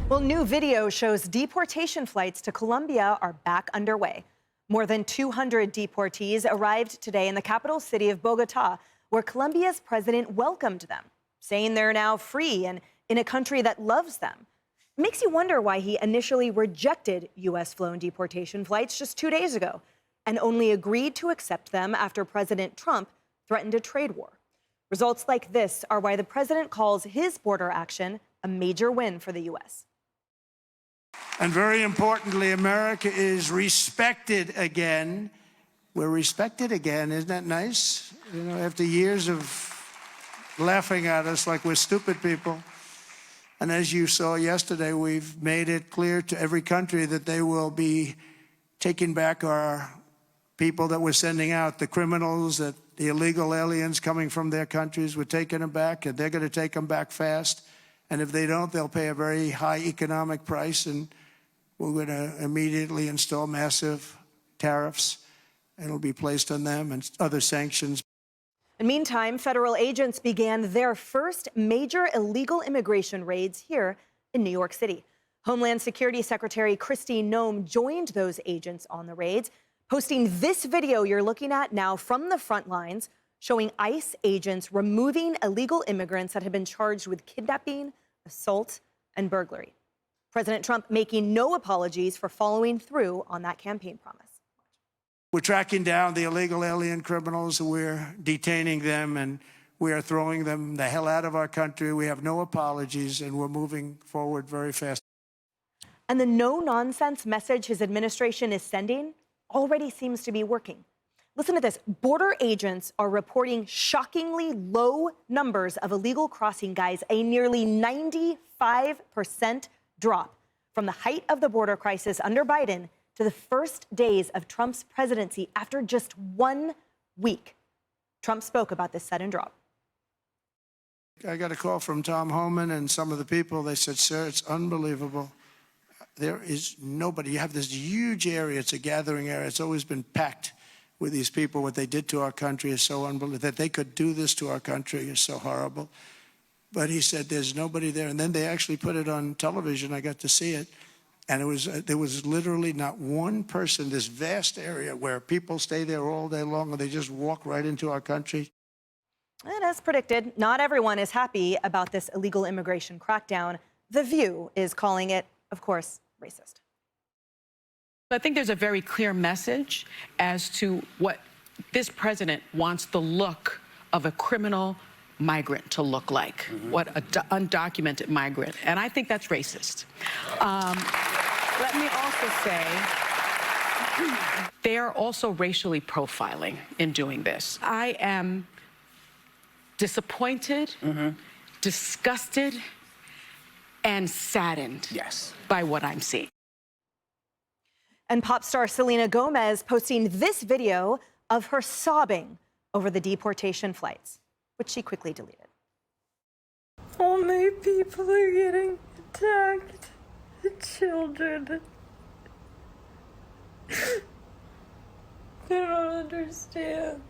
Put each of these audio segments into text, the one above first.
Well, new video shows deportation flights to Colombia are back underway. More than 200 deportees arrived today in the capital city of Bogota, where Colombia's president welcomed them, saying they're now free and in a country that loves them. It makes you wonder why he initially rejected U.S.-flown deportation flights just 2 days ago and only agreed to accept them after President Trump threatened a trade war. Results like this are why the president calls his border action a major win for the U.S. And very importantly, America is respected again. We're respected again. Isn't that nice? You know, after years of laughing at us like we're stupid people. And as you saw yesterday, we've made it clear to every country that they will be taking back our people that we're sending out, the criminals, the illegal aliens coming from their countries. We're taking them back, and they're going to take them back fast. And if they don't, they'll pay a very high economic price, and we're going to immediately install massive tariffs. It'll be placed on them and other sanctions. In the meantime, federal agents began their first major illegal immigration raids here in New York City. Homeland Security Secretary Kristi Noem joined those agents on the raids, posting this video you're looking at now from the front lines, showing ICE agents removing illegal immigrants that had been charged with kidnapping, assault, and burglary. President Trump making no apologies for following through on that campaign promise. We're tracking down the illegal alien criminals. We're detaining them, and we are throwing them the hell out of our country. We have no apologies, and we're moving forward very fast. And the no-nonsense message his administration is sending already seems to be working. Listen to this. Border agents are reporting shockingly low numbers of illegal crossing guys, a nearly 95% drop from the height of the border crisis under Biden to the first days of Trump's presidency after just 1 week. Trump spoke about this sudden drop. I got a call from Tom Homan and some of the people. They said, sir, it's unbelievable. There is nobody. You have this huge area. It's a gathering area. It's always been packed with these people. What they did to our country is so unbelievable. That they could do this to our country is so horrible. But he said there's nobody there. And then they actually put it on television. I got to see it. And there was literally not one person, this vast area where people stay there all day long and they just walk right into our country. And as predicted, not everyone is happy about this illegal immigration crackdown. The View is calling it, of course, racist. I think there's a very clear message as to what this president wants the look of a criminal migrant to look like, what an undocumented migrant. And I think that's racist. Let me also say, they are also racially profiling in doing this. I am disappointed, disgusted, and saddened by what I'm seeing. And pop star Selena Gomez posting this video of her sobbing over the deportation flights, which she quickly deleted. All my people are getting attacked. The children. I don't understand.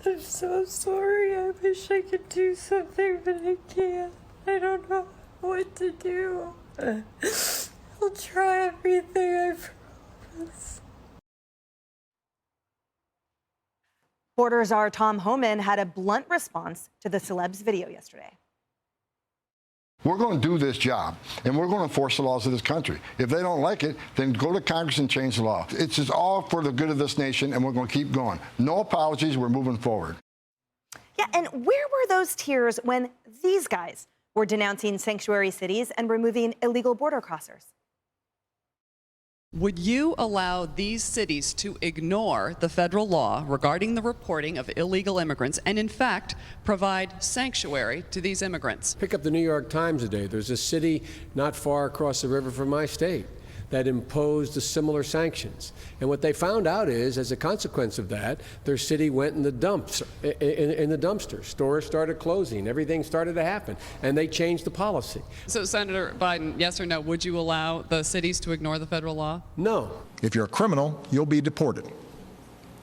I'm so sorry. I wish I could do something, but I can't. I don't know what to do. I'll try everything, I promise. Border czar Tom Homan had a blunt response to the celeb's video yesterday. We're going to do this job, and we're going to enforce the laws of this country. If they don't like it, then go to Congress and change the law. It's just all for the good of this nation, and we're going to keep going. No apologies. We're moving forward. Yeah, and where were those tears when these guys were denouncing sanctuary cities and removing illegal border crossers? Would you allow these cities to ignore the federal law regarding the reporting of illegal immigrants and, in fact, provide sanctuary to these immigrants? Pick up the New York Times today. There's a city not far across the river from my state that imposed the similar sanctions. And what they found out is, as a consequence of that, their city went in the dumps, in the dumpster. Stores started closing. Everything started to happen. And they changed the policy. So, Senator Biden, yes or no, would you allow the cities to ignore the federal law? No. If you're a criminal, you'll be deported.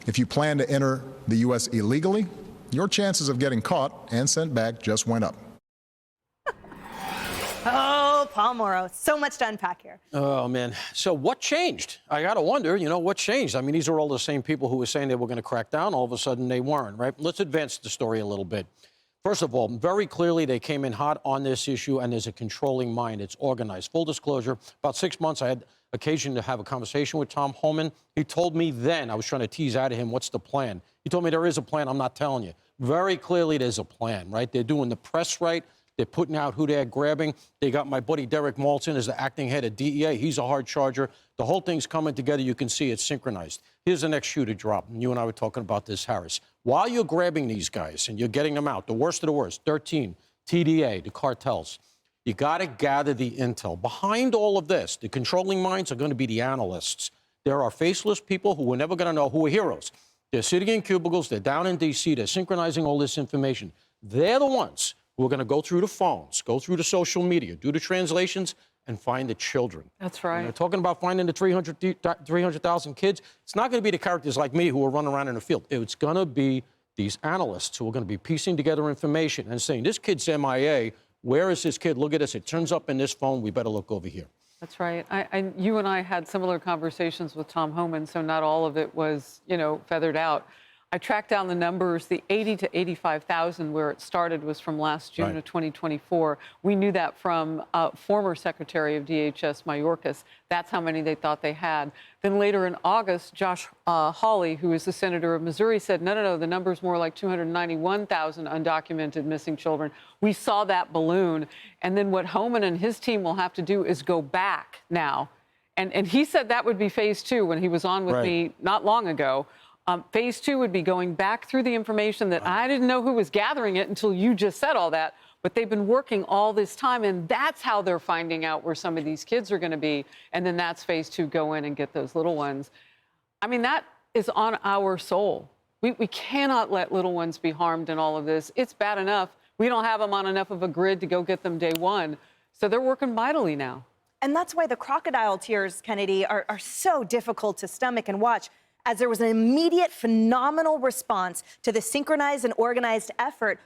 If you plan to enter the U.S. illegally, your chances of getting caught and sent back just went up. Oh, Paul Morrow. So much to unpack here. Oh, man. So what changed? I got to wonder, what changed? I mean, these are all the same people who were saying they were going to crack down. All of a sudden, they weren't, right? Let's advance the story a little bit. First of all, very clearly, they came in hot on this issue, and there's a controlling mind. It's organized. Full disclosure, about 6 months, I had occasion to have a conversation with Tom Homan. He told me then, I was trying to tease out of him, what's the plan? He told me there is a plan. I'm not telling you. Very clearly, there's a plan, right? They're doing the press right. They're putting out who they're grabbing. They got my buddy Derek Malton as the acting head of DEA. He's a hard charger. The whole thing's coming together. You can see it's synchronized. Here's the next shoe to drop. And you and I were talking about this, Harris. While you're grabbing these guys and you're getting them out, the worst of the worst, 13, TDA, the cartels, you got to gather the intel. Behind all of this, the controlling minds are going to be the analysts. There are faceless people who we're never going to know who are heroes. They're sitting in cubicles. They're down in D.C. They're synchronizing all this information. They're the ones who are going to go through the phones, go through the social media, do the translations, and find the children. That's right. When they're talking about finding the 300,000 kids. It's not going to be the characters like me who are running around in the field. It's going to be these analysts who are going to be piecing together information and saying, this kid's MIA. Where is this kid? Look at this. It turns up in this phone. We better look over here. That's right. You and I had similar conversations with Tom Homan, so not all of it was, feathered out. I tracked down the numbers. The 80 to 85,000 where it started was from last June of 2024. We knew that from former Secretary of DHS Mayorkas. That's how many they thought they had. Then later in August, Josh Hawley, who is the senator of Missouri, said, no, the number's more like 291,000 undocumented missing children. We saw that balloon. And then what Homan and his team will have to do is go back now. And he said that would be phase 2 when he was on with me not long ago. Phase 2 would be going back through the information that I didn't know who was gathering it until you just said all that. But they've been working all this time, and that's how they're finding out where some of these kids are going to be. And then that's phase 2, go in and get those little ones. I mean, that is on our soul. We cannot let little ones be harmed in all of this. It's bad enough. We don't have them on enough of a grid to go get them day one. So they're working mightily now. And that's why the crocodile tears, Kennedy, are so difficult to stomach and watch, as there was an immediate, phenomenal response to the synchronized and organized effort.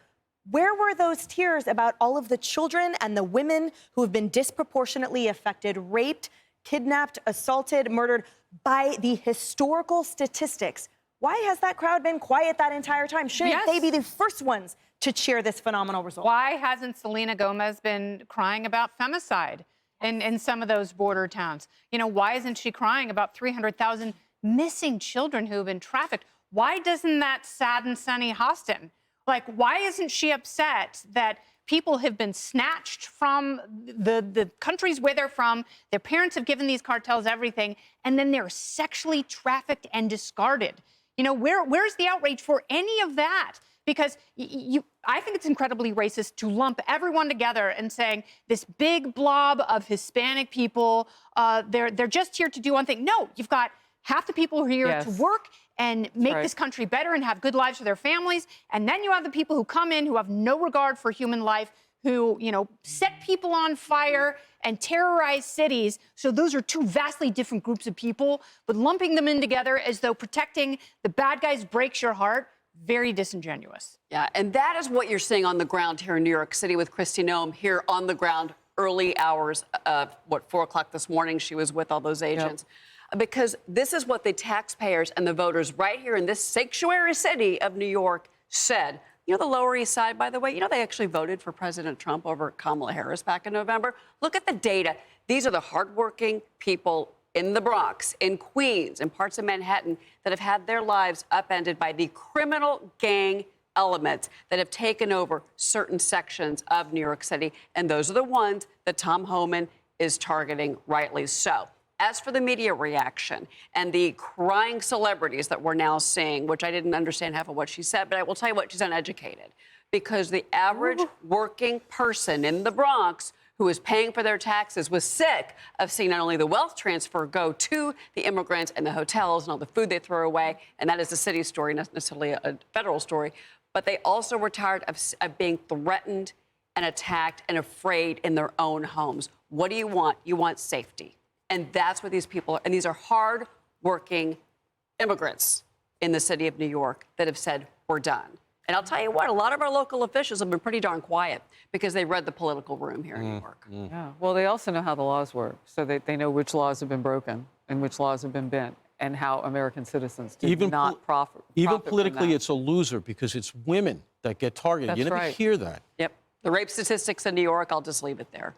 Where were those tears about all of the children and the women who have been disproportionately affected, raped, kidnapped, assaulted, murdered by the historical statistics? Why has that crowd been quiet that entire time? Shouldn't they be the first ones to cheer this phenomenal result? Why hasn't Selena Gomez been crying about femicide in some of those border towns? Why isn't she crying about 300,000 missing children who have been trafficked? Why doesn't that sadden Sunny Hostin? Why isn't she upset that people have been snatched from the countries where they're from, their parents have given these cartels everything, and then they're sexually trafficked and discarded? Where's the outrage for any of that? Because I think it's incredibly racist to lump everyone together and saying this big blob of Hispanic people, they're just here to do one thing. No, you've got half the people who are here to work and make this country better and have good lives for their families. And then you have the people who come in who have no regard for human life, who, set people on fire and terrorize cities. So those are two vastly different groups of people, but lumping them in together as though protecting the bad guys breaks your heart, very disingenuous. Yeah, and that is what you're seeing on the ground here in New York City with Kristi Noem here on the ground, early hours of, 4 o'clock this morning, she was with all those agents. Because this is what the taxpayers and the voters right here in this sanctuary city of New York said. The Lower East Side, by the way, they actually voted for President Trump over Kamala Harris back in November. Look at the data. These are the hardworking people in the Bronx, in Queens, in parts of Manhattan that have had their lives upended by the criminal gang elements that have taken over certain sections of New York City. And those are the ones that Tom Homan is targeting, rightly so. As for the media reaction and the crying celebrities that we're now seeing, which I didn't understand half of what she said, but I will tell you what, she's uneducated. Because the average working person in the Bronx who is paying for their taxes was sick of seeing not only the wealth transfer go to the immigrants and the hotels and all the food they throw away, and that is a city story, not necessarily a federal story, but they also were tired of being threatened and attacked and afraid in their own homes. What do you want? You want safety. And that's what these people are. And these are hard-working immigrants in the city of New York that have said, we're done. And I'll tell you what, a lot of our local officials have been pretty darn quiet because they read the political room here in New York. Yeah. Well, they also know how the laws work, so they know which laws have been broken and which laws have been bent, and how American citizens do not profit. Even from politically, that. it's a loser because it's women that get targeted. You That's never right. hear that. Yep. The rape statistics in New York, I'll just leave it there.